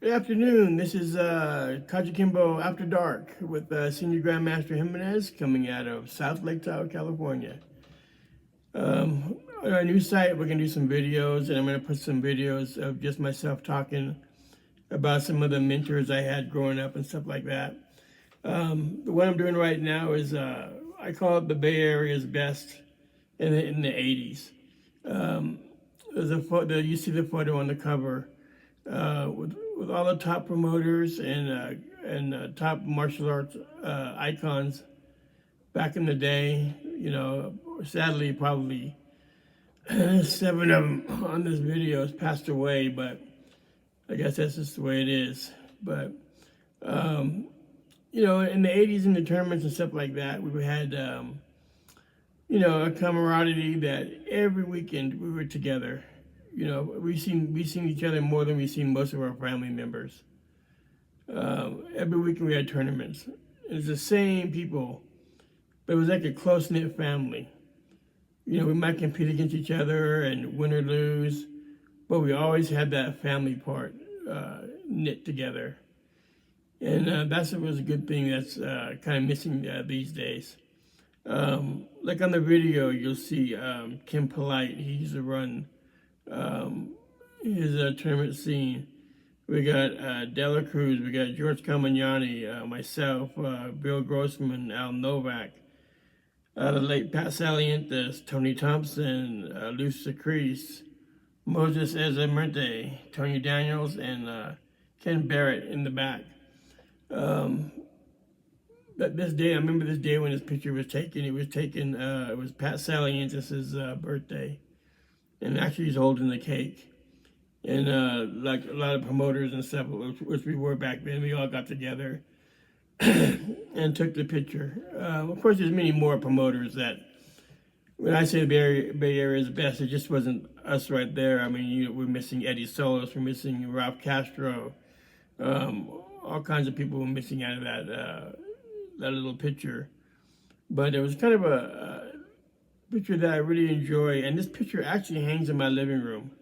Good afternoon. This is Kajukenbo After Dark with Senior Grandmaster Jimenez coming out of South Lake Tahoe, California. On our new site, we're going to do some videos, and I'm going to put some videos of just myself talking about some of the mentors I had growing up and stuff like that. What I'm doing right now is I call it the Bay Area's best in the 80s. There's a photo, you see the photo on the cover with all the top promoters and top martial arts icons back in the day. You know, sadly, probably 7 of them on this video has passed away, but I guess that's just the way it is. But you know, in the 80s in the tournaments and stuff like that, we had you know, a camaraderie that every weekend we were together. You know, we've seen each other more than we've seen most of our family members. Every weekend we had tournaments. It's the same people, but it was like a close-knit family. You know, we might compete against each other and win or lose, but we always had that family part knit together. And that's was a good thing that's kind of missing these days. Like on the video, you'll see Kim Polite. He used to run his tournament scene. We got Dela Cruz, we got George Camagnani, myself, Bill Grossman, Al Novak, the late Pat Salientes, Tony Thompson, Luce Crease, Moses Ezamerte, Tony Daniels, and Ken Barrett in the back. But this day, I remember this day when this picture was taken. It was taken, it was Pat Salientes' birthday. And actually he's holding the cake. And like a lot of promoters and stuff, which we were back then, we all got together and took the picture. Of course, there's many more promoters that, when I say the Bay Area is best, it just wasn't us right there. I mean, you know, we're missing Eddie Solis, we're missing Ralph Castro, all kinds of people were missing out of that little picture. But it was kind of a picture that I really enjoy, and this picture actually hangs in my living room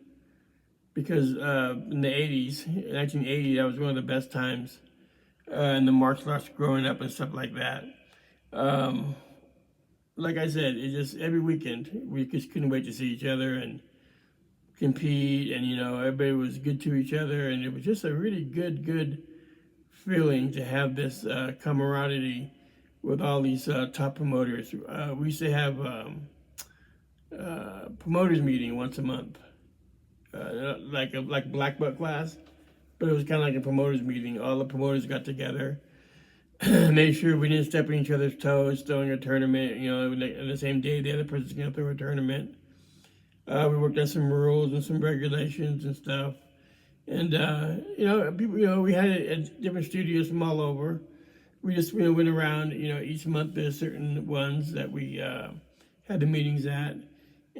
because in the 80s, 1980, that was one of the best times in the martial arts growing up and stuff like that. Like I said, it just every weekend we just couldn't wait to see each other and compete, and you know, everybody was good to each other, and it was just a really good feeling to have this camaraderie with all these top promoters. We used to have promoters meeting once a month, like black belt class, but it was kind of like a promoters meeting. All the promoters got together, made sure we didn't step on each other's toes throwing a tournament. You know, in the same day the other person's gonna throw a tournament. We worked on some rules and some regulations and stuff, and you know, people, you know, we had it at different studios from all over. We just, you know, went around. You know, each month there's certain ones that we had the meetings at.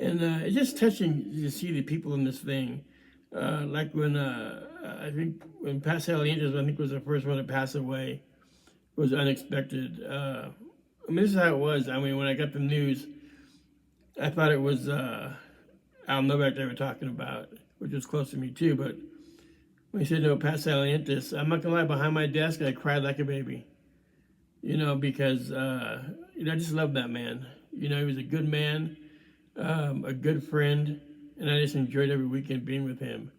And it's just touching to see the people in this thing. Like when, I think when Pat Salientes, I think was the first one to pass away, was unexpected. I mean, this is how it was. I mean, when I got the news, I thought it was Al Novak they were talking about, which was close to me too. But when he said, no, Pat Salientes, I'm not gonna lie, behind my desk, I cried like a baby. You know, because, you know, I just love that man. You know, he was a good man. A good friend, and I just enjoyed every weekend being with him.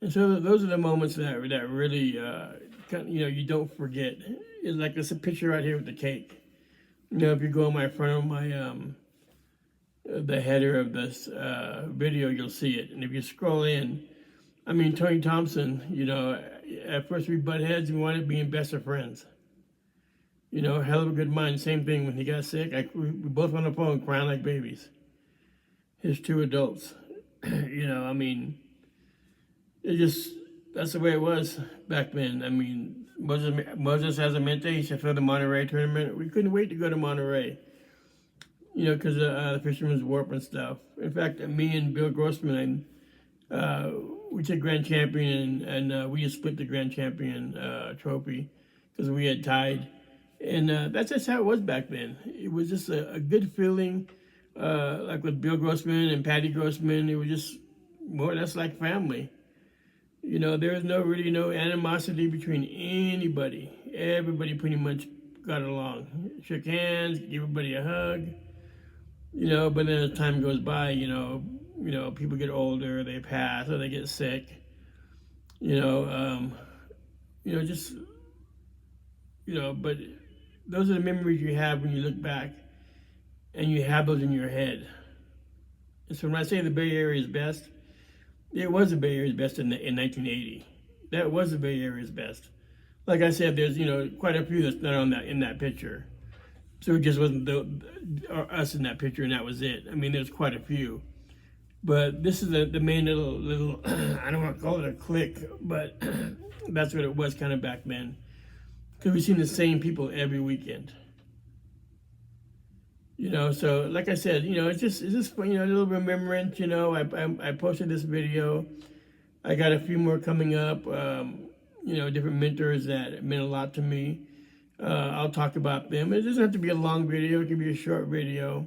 And so those are the moments that really, you know, you don't forget. It's like there's a picture right here with the cake. You know, if you go on my front of my the header of this video, you'll see it. And if you scroll in, I mean, Tony Thompson, you know, at first we butt heads, we wanted being best of friends. You know, hell of a good mind. Same thing when he got sick. We both on the phone crying like babies. His two adults, you know, I mean, it just, that's the way it was back then. I mean, Moses Ezamerte, he said for the Monterey tournament, we couldn't wait to go to Monterey, you know, because the Fisherman's Warp and stuff. In fact, me and Bill Grossman, we took grand champion, and we just split the grand champion trophy because we had tied. And that's just how it was back then. It was just a good feeling. Like with Bill Grossman and Patty Grossman, it was just more or less like family. You know, there was really no animosity between anybody. Everybody pretty much got along, shook hands, gave everybody a hug. You know, but then as time goes by, people get older, they pass, or they get sick. You know, just but those are the memories you have when you look back, and you have those in your head. And so when I say the Bay Area is best, it was the Bay Area's best in 1980. That was the Bay Area's best. Like I said, there's quite a few that's not on that in that picture. So it just wasn't us in that picture, and that was it. I mean, there's quite a few, but this is the main little I don't want to call it a clique, but that's what it was kind of back then. Because we seen the same people every weekend. So like I said, it's just a little remembrance. I posted this video. I got a few more coming up. Different mentors that meant a lot to me. I'll talk about them. It doesn't have to be a long video. It can be a short video.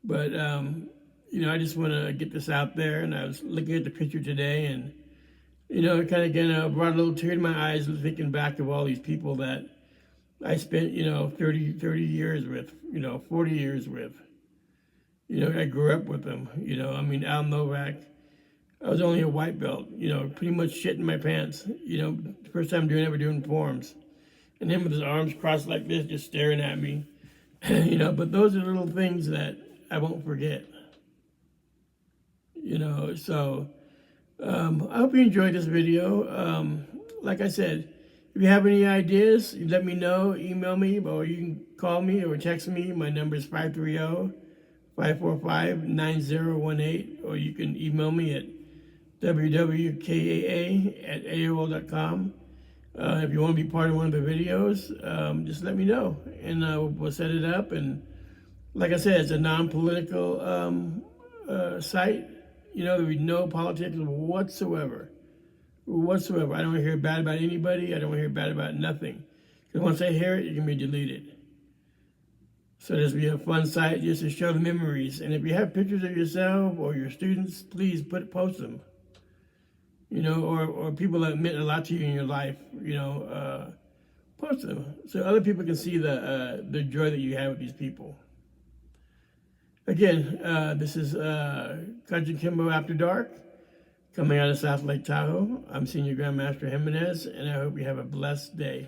But I just want to get this out there. And I was looking at the picture today, and it kind of again brought a little tear to my eyes, thinking back of all these people that I spent 30 years with, 40 years with. I grew up with them. Al Novak. I was only a white belt. Pretty much shitting my pants. First time ever doing forms, and him with his arms crossed like this, just staring at me. But those are little things that I won't forget. So I hope you enjoyed this video. Like I said, if you have any ideas, let me know. Email me, or you can call me or text me. My number is 530-545-9018, or you can email me at www.kaa@aol.com. If you want to be part of one of the videos, just let me know, and we'll set it up. And like I said, it's a non-political site. There'll be no politics whatsoever. I don't hear bad about anybody. I don't hear bad about nothing. Because once I hear it, it can be deleted. So this will be a fun site just to show the memories. And if you have pictures of yourself or your students, please post them. Or people that meant a lot to you in your life, post them so other people can see the joy that you have with these people. Again, this is Kajukenbo After Dark, coming out of South Lake Tahoe. I'm Senior Grandmaster Jimenez, and I hope you have a blessed day.